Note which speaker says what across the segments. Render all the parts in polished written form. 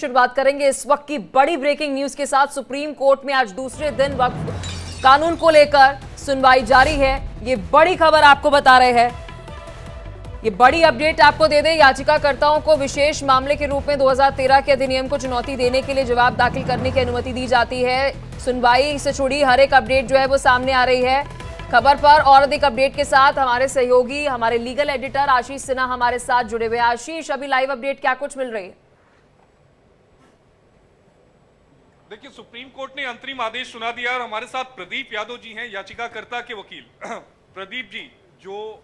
Speaker 1: शुरुआत करेंगे इस वक्त की बड़ी ब्रेकिंग न्यूज के साथ। सुप्रीम कोर्ट में आज दूसरे दिन वक्फ कानून को लेकर सुनवाई जारी है। ये बड़ी खबर आपको बता रहे हैं, ये बड़ी अपडेट आपको दे दें। याचिकाकर्ताओं को विशेष मामले के रूप में 2013 के अधिनियम को चुनौती देने के लिए जवाब दाखिल करने की अनुमति दी जाती है। सुनवाई से जुड़ी हर एक अपडेट जो है वो सामने आ रही है। खबर पर और अधिक अपडेट के साथ हमारे सहयोगी, हमारे लीगल एडिटर आशीष सिन्हा हमारे साथ जुड़े हुए। आशीष, अभी लाइव अपडेट क्या कुछ मिल रही है?
Speaker 2: देखिए, सुप्रीम कोर्ट ने अंतरिम आदेश सुना दिया और हमारे साथ प्रदीप यादव जी हैं, याचिकाकर्ता के वकील। प्रदीप जी, जो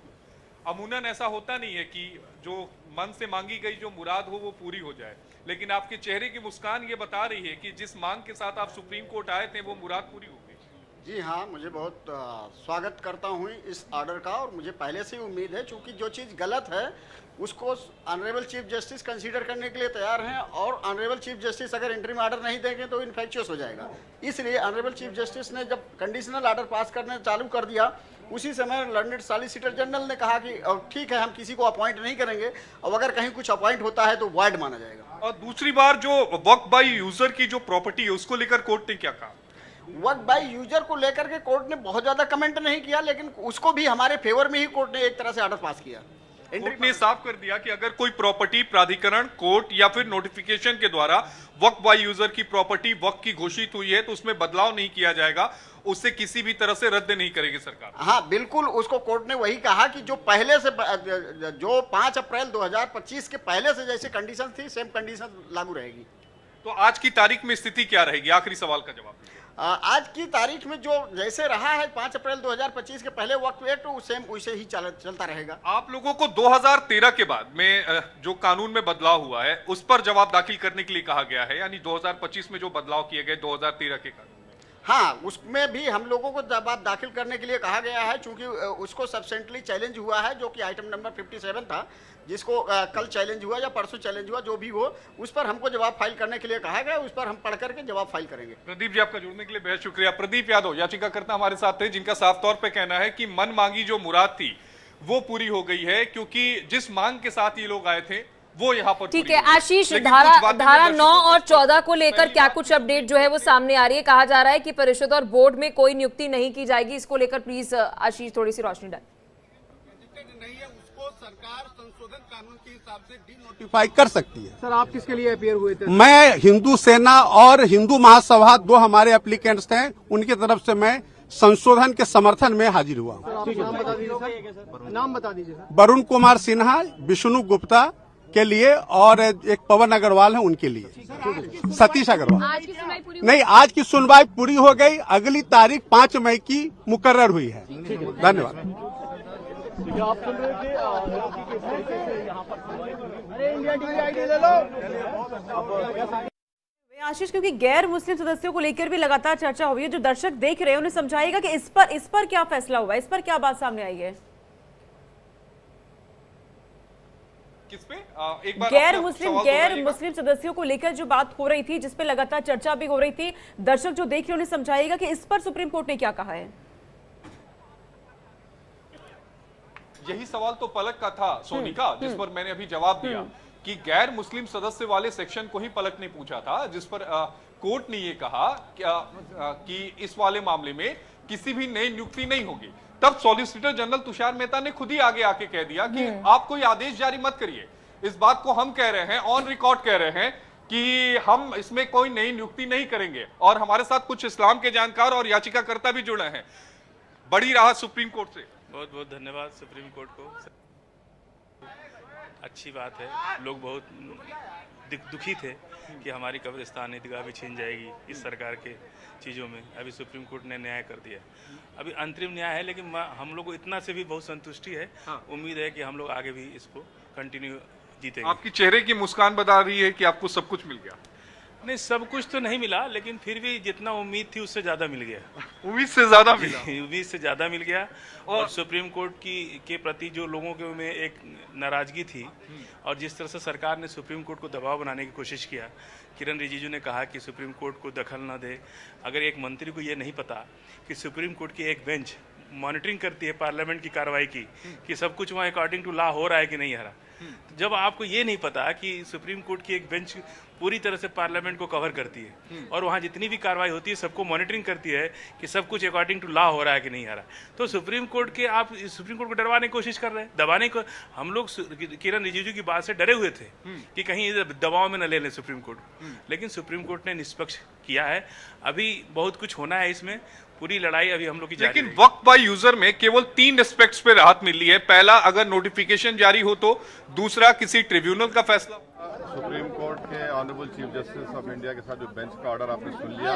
Speaker 2: अमूनन ऐसा होता नहीं है कि जो मन से मांगी गई जो मुराद हो वो पूरी हो जाए, लेकिन आपके चेहरे की मुस्कान ये बता रही है कि जिस मांग के साथ आप सुप्रीम कोर्ट आए थे वो मुराद पूरी हो गई।
Speaker 3: जी हाँ, मुझे बहुत स्वागत करता हूँ इस ऑर्डर का, और मुझे पहले से ही उम्मीद है, क्योंकि जो चीज़ गलत है उसको ऑनरेबल चीफ जस्टिस कंसीडर करने के लिए तैयार हैं, और ऑनरेबल चीफ जस्टिस अगर इंटरिम ऑर्डर नहीं देंगे तो इन्फेक्चुअस हो जाएगा। इसलिए ऑनरेबल चीफ जस्टिस ने जब कंडीशनल ऑर्डर पास करने चालू कर दिया, उसी समय लर्नेड सॉलिसिटर जनरल ने कहा कि ठीक है, हम किसी को अपॉइंट नहीं करेंगे, और अगर कहीं कुछ अपॉइंट होता है तो वॉइड माना जाएगा।
Speaker 2: और दूसरी बार जो वक्फ बाय यूजर की जो प्रॉपर्टी है उसको लेकर कोर्ट ने क्या कहा?
Speaker 3: वक्फ बाय यूजर को लेकर के कोर्ट ने बहुत ज्यादा कमेंट नहीं किया, लेकिन उसको भी हमारे फेवर में ही कोर्ट ने एक तरह से ऑर्डर पास किया।
Speaker 2: कोर्ट ने साफ कर दिया कि अगर कोई प्रॉपर्टी प्राधिकरण, कोर्ट या फिर नोटिफिकेशन के द्वारा वक्फ बाय यूजर की प्रॉपर्टी वक्फ की घोषित हुई है तो उसमें बदलाव नहीं किया जाएगा, उससे किसी भी तरह से रद्द नहीं करेगी सरकार।
Speaker 3: हाँ बिल्कुल, उसको कोर्ट ने वही कहा कि जो पहले से जो 5 अप्रैल 2025 के पहले से जैसे कंडीशन थी, सेम कंडीशन लागू रहेगी।
Speaker 2: तो आज की तारीख में स्थिति क्या रहेगी? आखिरी सवाल का जवाब।
Speaker 3: आज की तारीख में जो जैसे रहा है 5 अप्रैल 2025 के पहले वक्फ एक्ट, सेम वैसे ही चलता रहेगा।
Speaker 2: आप लोगों को 2013 के बाद में जो कानून में बदलाव हुआ है उस पर जवाब दाखिल करने के लिए कहा गया है, यानी 2025 में जो बदलाव किए गए 2013 के कानून में।
Speaker 3: हाँ, उसमें भी हम लोगों को जवाब दाखिल करने के लिए कहा गया है, क्योंकि उसको सब्सेंटली चैलेंज हुआ है, जो कि आइटम नंबर 57 था, जिसको कल चैलेंज हुआ या परसों चैलेंज हुआ, जो भी हो, उस पर हमको जवाब फाइल करने के लिए कहा गया। उस पर हम पढ़ करके जवाब फाइल करेंगे।
Speaker 2: प्रदीप जी, आपका जुड़ने के लिए बेहद शुक्रिया। प्रदीप यादव याचिकाकर्ता हमारे साथ थे, जिनका साफ तौर पे कहना है कि मन मांगी जो मुराद थी वो पूरी हो गई है, क्योंकि जिस मांग के साथ ये लोग आए थे वो यहाँ पर।
Speaker 1: ठीक है आशीष, धारा 9 और 14 को लेकर क्या कुछ अपडेट जो है वो सामने आ रही है? कहा जा रहा है कि परिषद और बोर्ड में कोई नियुक्ति नहीं की जाएगी। इसको लेकर प्लीज आशीष थोड़ी सी रोशनी डालें।
Speaker 4: नहीं है, उसको सरकार संशोधन कानून के हिसाब से डिनोटिफाई कर सकती है।
Speaker 5: सर, आप किसके लिए अपियर हुए थे?
Speaker 4: मैं हिंदू सेना और हिंदू महासभा, 2 हमारे एप्लीकेंट्स थे, उनकी तरफ से मैं संशोधन के समर्थन में हाजिर हुआ हूँ।
Speaker 5: नाम बता दीजिए सर, नाम बता दीजिए सर।
Speaker 4: वरुण कुमार सिन्हा, विष्णु गुप्ता के लिए, और एक पवन अग्रवाल है उनके लिए, सतीश अग्रवाल।
Speaker 1: आज की सुनवाई पूरी
Speaker 4: नहीं, आज की सुनवाई पूरी हो गई। अगली तारीख 5 मई की मुकर्रर हुई है। धन्यवाद।
Speaker 5: आप सुन रहे थे अरे इंडिया टीवी आईडी ले लो। आशीष, क्योंकि गैर मुस्लिम सदस्यों को लेकर भी लगातार चर्चा हुई है, जो दर्शक देख रहे हैं उन्हें समझाएगा कि इस पर क्या फैसला हुआ, इस पर क्या बात सामने आई है?
Speaker 2: किस पे? एक बार
Speaker 1: गैर मुस्लिम सदस्यों को लेकर जो बात हो रही थी, जिस पे लगातार चर्चा भी हो रही थी, दर्शक जो देख रहे हैं उन्हें समझाइएगा कि इस पर सुप्रीम कोर्ट ने क्या कहा है।
Speaker 2: यही सवाल तो पलक का था सोनिका, जिस पर मैंने अभी जवाब दिया कि गैर मुस्लिम सदस्य वाले सेक्शन को ही पलक ने पूछा था, जिस पर कोर्ट ने ये कहा कि इस वाले मामले में किसी भी नई नियुक्ति नहीं होगी। तब सॉलिसिटर जनरल तुषार मेहता ने खुद ही आगे आके कह दिया कि आप कोई आदेश जारी मत करिए। इस बात को हम कह रहे हैं, ऑन रिकॉर्ड कह रहे हैं कि हम इसमें कोई नई नियुक्ति नहीं करेंगे। और हमारे साथ कुछ इस्लाम के जानकार और याचिकाकर्ता भी जुड़े हैं। बड़ी राहत सुप्रीम कोर्ट से।
Speaker 6: बहुत बहुत धन्यवाद सुप्रीम कोर्ट को। अच्छी बात है, लोग बहुत दुखी थे कि हमारी कब्रिस्तान ईदगाह भी छीन जाएगी इस सरकार के चीज़ों में। अभी सुप्रीम कोर्ट ने न्याय कर दिया। अभी अंतरिम न्याय है, लेकिन हम लोग को इतना से भी बहुत संतुष्टि है। उम्मीद है कि हम लोग आगे भी इसको कंटिन्यू जीतेंगे।
Speaker 2: आपकी चेहरे की मुस्कान बता रही है कि आपको सब कुछ मिल गया।
Speaker 6: नहीं, सब कुछ तो नहीं मिला, लेकिन फिर भी जितना उम्मीद थी उससे ज़्यादा मिल गया।
Speaker 2: उम्मीद से ज़्यादा मिला।
Speaker 6: उम्मीद से ज़्यादा मिल गया। और सुप्रीम कोर्ट के प्रति जो लोगों के में एक नाराज़गी थी, और जिस तरह से सरकार ने सुप्रीम कोर्ट को दबाव बनाने की कोशिश किया। किरण रिजिजू ने कहा कि सुप्रीम कोर्ट को दखल न दे। अगर एक मंत्री को ये नहीं पता कि सुप्रीम कोर्ट की एक बेंच मॉनिटरिंग करती है पार्लियामेंट की कार्रवाई की, कि सब कुछ वहाँ अकॉर्डिंग टू लॉ हो रहा है कि नहीं हो रहा, जब आपको ये नहीं पता कि सुप्रीम कोर्ट की एक बेंच पूरी तरह से पार्लियामेंट को कवर करती है और वहाँ जितनी भी कार्रवाई होती है सबको मॉनिटरिंग करती है कि सब कुछ अकॉर्डिंग टू लॉ हो रहा है कि नहीं आ रहा है। तो सुप्रीम कोर्ट को डरवाने की कोशिश कर रहे हैं, दबाने को। हम लोग किरण रिजिजू की बात से डरे हुए थे कि कहीं दबाव में न ले लें सुप्रीम कोर्ट, लेकिन सुप्रीम कोर्ट ने निष्पक्ष किया है। अभी बहुत कुछ होना है इसमें, पूरी लड़ाई अभी हम लोग की जारी है।
Speaker 2: लेकिन वक्त बाय यूजर में केवल 3 एस्पेक्ट्स पे राहत मिली है। पहला, अगर नोटिफिकेशन जारी हो तो। दूसरा, किसी ट्रिब्यूनल का फैसला।
Speaker 7: सुप्रीम कोर्ट के honourable chief justice of India के साथ जो बेंच का ऑर्डर आपने सुन लिया,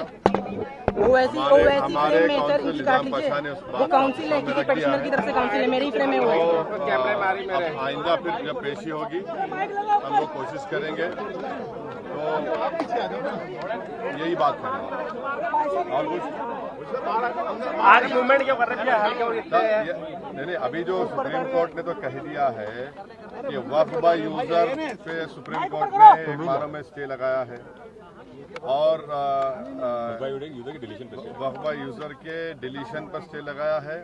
Speaker 7: हमारे काउंसिल निजाम पाशा ने उस बात की तरफ से काउंसिल है, मेरी फ्रेम है वो। आइंदा फिर जब पेशी होगी हम लोग कोशिश करेंगे, तो यही बात है। और कुछ आज मूवमेंट क्यों कर रहे हैं? नहीं, अभी जो सुप्रीम कोर्ट ने तो कह दिया है कि वक्फ बाय यूजर पे सुप्रीम कोर्ट ने एक बार में स्टे लगाया है और वक्फ बाय यूजर के डिलीशन पर स्टे लगाया है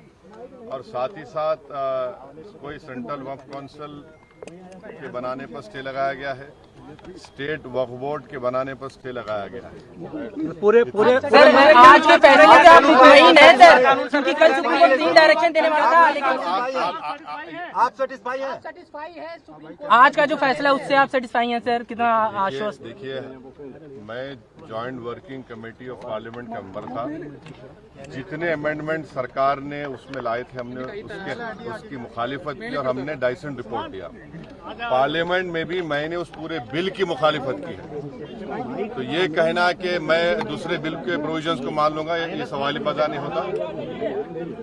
Speaker 7: और साथ ही साथ कोई सेंट्रल वक्फ काउंसिल के बनाने पर स्टे लगाया गया है, स्टेट वक्फ बोर्ड के बनाने पर स्टे लगाया गया है।
Speaker 8: पूरे सर आज के फैसले से आप मुतमईन हैं सर, क्योंकि कल सुप्रीम कोर्ट 3 डायरेक्शन देने वाला था, लेकिन
Speaker 7: आप सेटिस्फाई हैं?
Speaker 8: आज का जो फैसला उससे आप सेटिस्फाई हैं सर? कितना आश्वस्त?
Speaker 7: देखिए, मैं joint working committee of parliament का मेंबर था। जितने अमेंडमेंट सरकार ने उसमें लाए थे हमने उसकी मुखालिफत की और हमने डाइसेंट रिपोर्ट दिया। पार्लियामेंट में भी मैंने उस पूरे बिल की मुखालिफत की है। तो ये कहना कि मैं दूसरे बिल के प्रोविजंस को मान लूंगा, ये सवाल पैदा नहीं होता।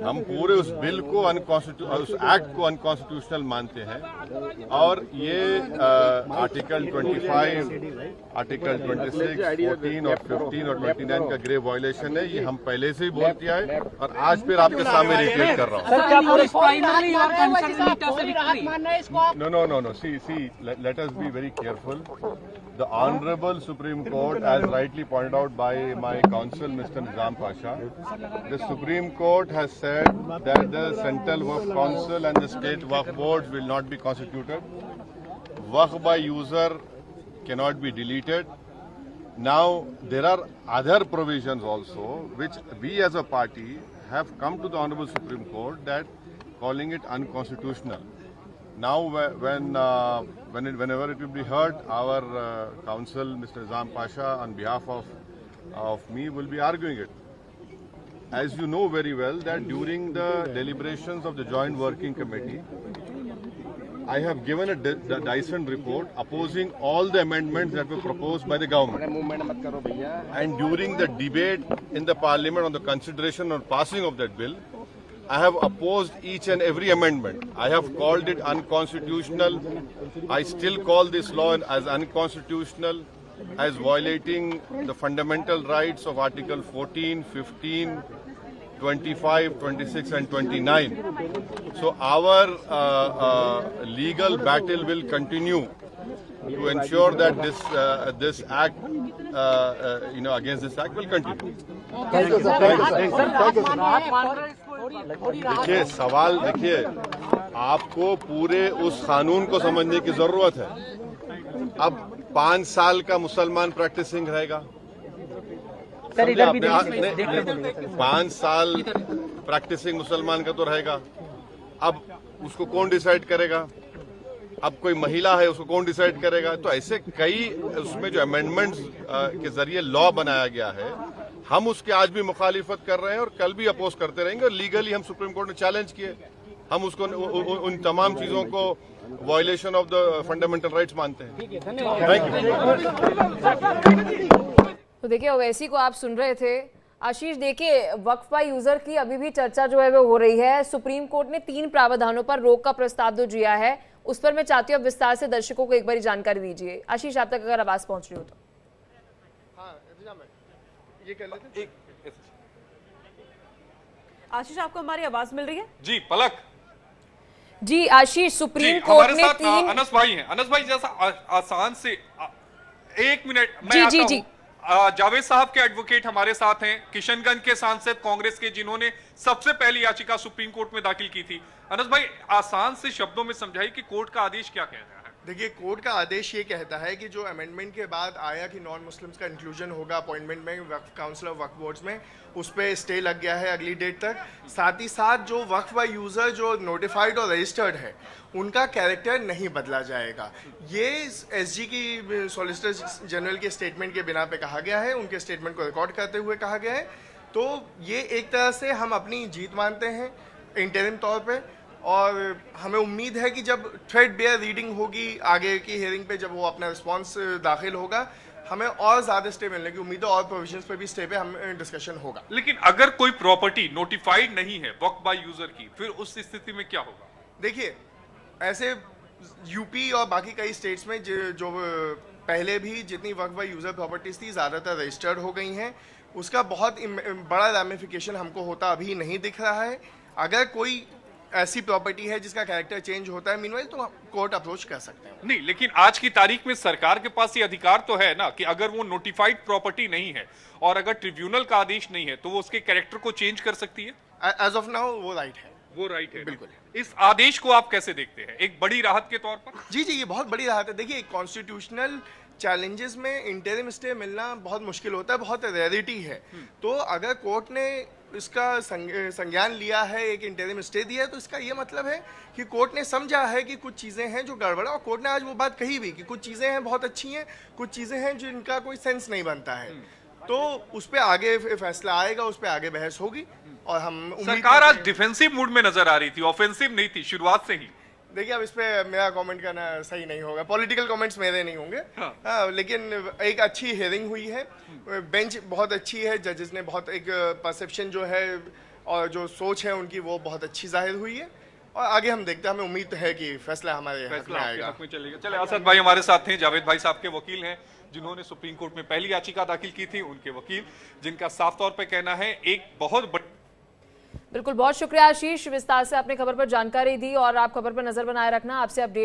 Speaker 7: हम पूरे उस बिल को उस एक्ट को अनकॉन्स्टिट्यूशनल मानते हैं और ये आर्टिकल 25, आर्टिकल 26, 14 और 15 और 29 का ग्रेव वायलेशन है। ये हम पहले से ही बोल दिया है और आज फिर आपके सामने रिपीट कर रहा हूँ। No. See, let us be very careful. The Honorable Supreme Court, as rightly pointed out by my counsel, Mr. Nizam Pasha, the Supreme Court has said that the Central Waqf Council and the State Waqf Boards will not be constituted. Waqf by user cannot be deleted. Now, there are other provisions also which we as a party have come to the Honorable Supreme Court that calling it unconstitutional. Now, whenever it will be heard, our counsel, Mr. Nizam Pasha, on behalf of me, will be arguing it. As you know very well, that during the deliberations of the Joint Working Committee, I have given a Dyson report opposing all the amendments that were proposed by the government. And during the debate in the Parliament on the consideration or passing of that bill, I have opposed each and every amendment. I have called it unconstitutional. I still call this law as unconstitutional, as violating the fundamental rights of Article 14, 15, 25, 26 and 29. So our legal battle will continue to ensure that this act, against this act will continue. देखिए, सवाल देखिए, आपको पूरे उस कानून को समझने की जरूरत है। अब 5 साल का मुसलमान प्रैक्टिसिंग रहेगा, 5 साल प्रैक्टिसिंग मुसलमान का तो रहेगा। अब उसको कौन डिसाइड करेगा? अब कोई महिला है, उसको कौन डिसाइड करेगा? तो ऐसे कई उसमें जो अमेंडमेंट्स के जरिए लॉ बनाया गया है, हम उसके आज भी मुखालिफत कर रहे हैं और कल भी अपोज करते रहेंगे और लीगली हम सुप्रीम कोर्ट ने चैलेंज किए। हम उसको उन तमाम चीजों को violation of the fundamental rights मानते हैं। Thank you.
Speaker 1: तो देखिए, ओवैसी को आप सुन रहे थे। आशीष, देखिए, वक्फ बाय यूजर की अभी भी चर्चा जो है वो हो रही है। सुप्रीम कोर्ट ने 3 प्रावधानों पर रोक का प्रस्ताव जो दिया है, उस पर मैं चाहती हूँ अब विस्तार से दर्शकों को एक बार जानकारी दीजिए। आशीष, आप तक अगर आवाज पहुंच रही हो तो।
Speaker 2: ये कर लेते।
Speaker 5: आशीष, आपको हमारी आवाज मिल रही है?
Speaker 2: जी पलक
Speaker 1: जी। आशीष, सुप्रीम कोर्ट ने 3
Speaker 2: अनस भाई हैं। अनस भाई, जैसा आसान से 1 मिनट मैं
Speaker 1: जी,
Speaker 2: आता
Speaker 1: जी,
Speaker 2: हूं। जावेद साहब के एडवोकेट हमारे साथ हैं, किशनगंज के सांसद कांग्रेस के, जिन्होंने सबसे पहली याचिका सुप्रीम कोर्ट में दाखिल की थी। अनस भाई, आसान से शब्दों में समझाइए कि कोर्ट का आदेश क्या कह रहा है।
Speaker 9: देखिए, कोर्ट का आदेश ये कहता है कि जो अमेंडमेंट के बाद आया कि नॉन मुस्लिम्स का इंक्लूजन होगा अपॉइंटमेंट में वक्फ काउंसिल ऑफ वक्फ बोर्ड्स में, उस पर स्टे लग गया है अगली डेट तक। साथ ही साथ जो वक्फ व यूज़र जो नोटिफाइड और रजिस्टर्ड है उनका कैरेक्टर नहीं बदला जाएगा। ये एसजी की सॉलिसिटर जनरल के स्टेटमेंट के बिना पे कहा गया है, उनके स्टेटमेंट को रिकॉर्ड करते हुए कहा गया है। तो ये एक तरह से हम अपनी जीत मानते हैं इंटरिम तौर पे, और हमें उम्मीद है कि जब थ्रेड बेयर रीडिंग होगी आगे की हियरिंग पे, जब वो अपना रिस्पांस दाखिल होगा, हमें और ज़्यादा स्टे मिलने की उम्मीद है और प्रोविजंस पे भी स्टे पे हम डिस्कशन होगा।
Speaker 2: लेकिन अगर कोई प्रॉपर्टी नोटिफाइड नहीं है वक्फ बाय यूजर की, फिर उस स्थिति में क्या होगा?
Speaker 9: देखिए, ऐसे यूपी और बाकी कई स्टेट्स में जो पहले भी जितनी वक्फ बाय यूजर प्रॉपर्टीज थी ज़्यादातर रजिस्टर्ड हो गई हैं। उसका बहुत बड़ा रैमिफिकेशन हमको होता अभी नहीं दिख रहा है। अगर कोई ऐसी प्रॉपर्टी है जिसका कैरेक्टर चेंज होता है मीनवाइल, तो कोर्ट अप्रोच कर सकते हैं।
Speaker 2: नहीं, लेकिन आज की तारीख में सरकार के पास ये अधिकार तो है ना कि अगर वो नोटिफाइड प्रॉपर्टी नहीं है और अगर ट्रिब्यूनल का आदेश नहीं है तो वो उसके कैरेक्टर को चेंज कर सकती है।
Speaker 9: एज ऑफ नाउ वो राइट है।
Speaker 2: वो राइट है,
Speaker 9: बिल्कुल।
Speaker 2: इस आदेश को आप कैसे देखते हैं, एक बड़ी राहत के तौर पर?
Speaker 9: जी, ये बहुत बड़ी राहत है। देखिए, कॉन्स्टिट्यूशनल चैलेंजेस में इंटरिम स्टे मिलना बहुत मुश्किल होता है, बहुत रेयरिटी है। तो अगर कोर्ट ने इसका संज्ञान लिया है, एक इंटरिम स्टे दिया है, तो इसका ये मतलब है कि कोर्ट ने समझा है कि कुछ चीज़ें हैं जो गड़बड़ है, और कोर्ट ने आज वो बात कही भी कि कुछ चीज़ें हैं बहुत अच्छी हैं, कुछ चीज़ें हैं जिनका कोई सेंस नहीं बनता है। तो उस पर आगे फैसला आएगा, उस पर आगे बहस होगी, और हम
Speaker 2: सरकार आज डिफेंसिव मूड में नजर आ रही थी, ऑफेंसिव नहीं थी शुरुआत से ही।
Speaker 9: देखिए, अब इस पे मेरा कमेंट करना सही नहीं होगा, पॉलिटिकल कमेंट्स मेरे नहीं होंगे। हाँ, लेकिन एक अच्छी हियरिंग हुई है, बेंच बहुत अच्छी है, जजेस ने बहुत एक परसेप्शन जो है और जो सोच है उनकी वो बहुत अच्छी जाहिर हुई है, और आगे हम देखते हैं, हमें उम्मीद है कि फैसला हमारे हक में आएगा।
Speaker 2: चले, असद भाई हमारे साथ हैं, जावेद भाई साहब के वकील हैं जिन्होंने सुप्रीम कोर्ट में पहली याचिका दाखिल की थी, उनके वकील जिनका साफ तौर पर कहना है एक बहुत बड़ी।
Speaker 1: बिल्कुल, बहुत शुक्रिया आशीष, विस्तार से आपने खबर पर जानकारी दी और आप खबर पर नजर बनाए रखना, आपसे अपडेट